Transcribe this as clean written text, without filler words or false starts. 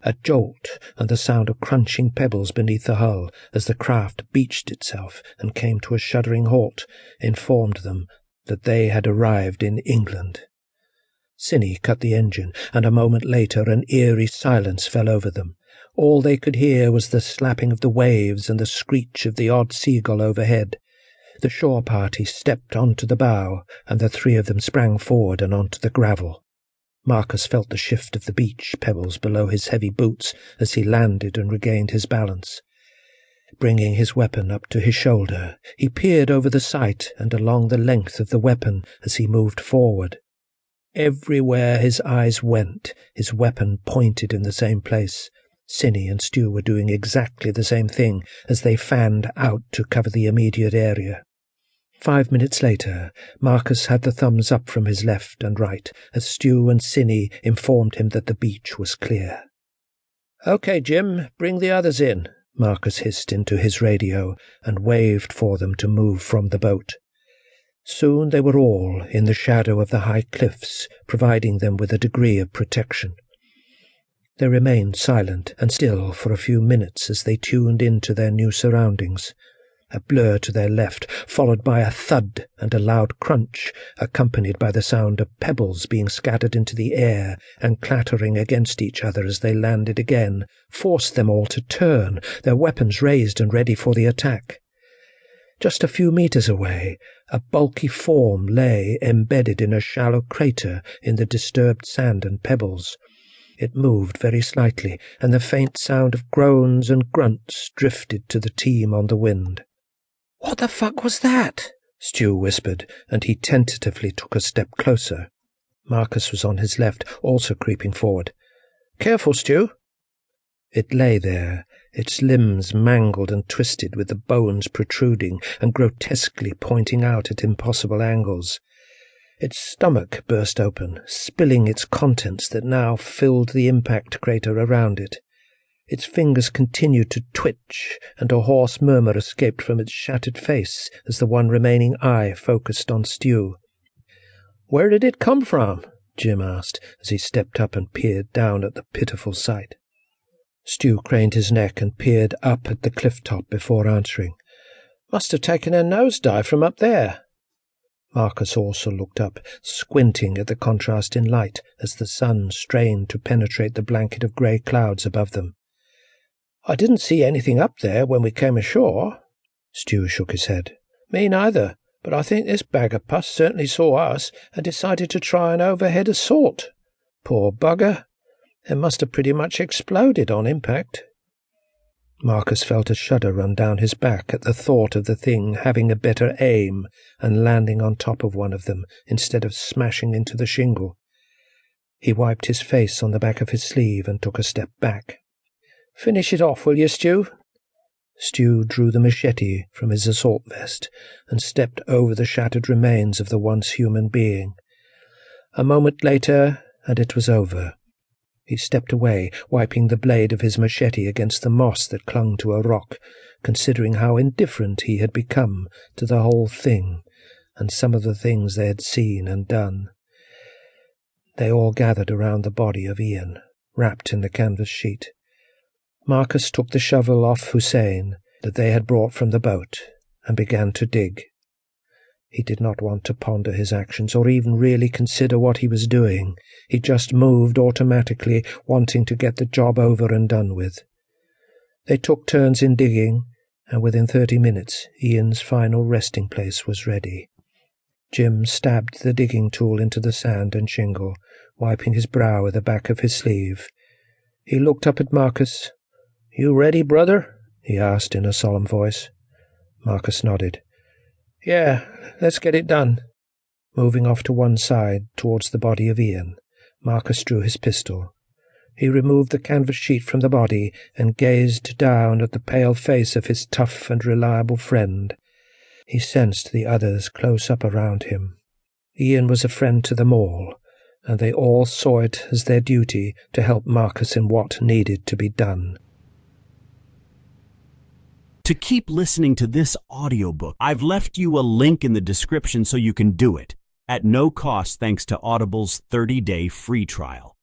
A jolt and the sound of crunching pebbles beneath the hull as the craft beached itself and came to a shuddering halt informed them that they had arrived in England. Cinny cut the engine, and a moment later an eerie silence fell over them. All they could hear was the slapping of the waves and the screech of the odd seagull overhead. The shore party stepped onto the bow, and the three of them sprang forward and onto the gravel. Marcus felt the shift of the beach pebbles below his heavy boots as he landed and regained his balance. Bringing his weapon up to his shoulder, he peered over the sight and along the length of the weapon as he moved forward. Everywhere his eyes went, his weapon pointed in the same place. Cinny and Stu were doing exactly the same thing as they fanned out to cover the immediate area. 5 minutes later, Marcus had the thumbs up from his left and right as Stu and Cinny informed him that the beach was clear. "Okay, Jim, bring the others in," Marcus hissed into his radio and waved for them to move from the boat. Soon they were all in the shadow of the high cliffs, providing them with a degree of protection. They remained silent and still for a few minutes as they tuned into their new surroundings. A blur to their left, followed by a thud and a loud crunch, accompanied by the sound of pebbles being scattered into the air and clattering against each other as they landed again, forced them all to turn, their weapons raised and ready for the attack. Just a few meters away, a bulky form lay embedded in a shallow crater in the disturbed sand and pebbles. It moved very slightly, and the faint sound of groans and grunts drifted to the team on the wind. "What the fuck was that?" Stu whispered, and he tentatively took a step closer. Marcus was on his left, also creeping forward. "Careful, Stu." It lay there, its limbs mangled and twisted with the bones protruding and grotesquely pointing out at impossible angles. Its stomach burst open, spilling its contents that now filled the impact crater around it. Its fingers continued to twitch, and a hoarse murmur escaped from its shattered face as the one remaining eye focused on Stu. "Where did it come from?" Jim asked, as he stepped up and peered down at the pitiful sight. Stu craned his neck and peered up at the cliff top before answering. "Must have taken a nosedive from up there." Marcus also looked up, squinting at the contrast in light as the sun strained to penetrate the blanket of grey clouds above them. "I didn't see anything up there when we came ashore." Stu shook his head. "Me neither, but I think this bag of pus certainly saw us and decided to try an overhead assault. Poor bugger. It must have pretty much exploded on impact." Marcus felt a shudder run down his back at the thought of the thing having a better aim and landing on top of one of them instead of smashing into the shingle. He wiped his face on the back of his sleeve and took a step back. "Finish it off, will you, Stu?" Stu drew the machete from his assault vest and stepped over the shattered remains of the once human being. A moment later, and it was over. He stepped away, wiping the blade of his machete against the moss that clung to a rock, considering how indifferent he had become to the whole thing and some of the things they had seen and done. They all gathered around the body of Ian, wrapped in the canvas sheet. Marcus took the shovel off Hussein that they had brought from the boat and began to dig. He did not want to ponder his actions or even really consider what he was doing. He just moved automatically, wanting to get the job over and done with. They took turns in digging, and within 30 minutes Ian's final resting place was ready. Jim stabbed the digging tool into the sand and shingle, wiping his brow with the back of his sleeve. He looked up at Marcus. "You ready, brother?" he asked in a solemn voice. Marcus nodded. "Yeah, let's get it done." Moving off to one side towards the body of Ian, Marcus drew his pistol. He removed the canvas sheet from the body and gazed down at the pale face of his tough and reliable friend. He sensed the others close up around him. Ian was a friend to them all, and they all saw it as their duty to help Marcus in what needed to be done. To keep listening to this audiobook, I've left you a link in the description so you can do it, at no cost thanks to Audible's 30-day free trial.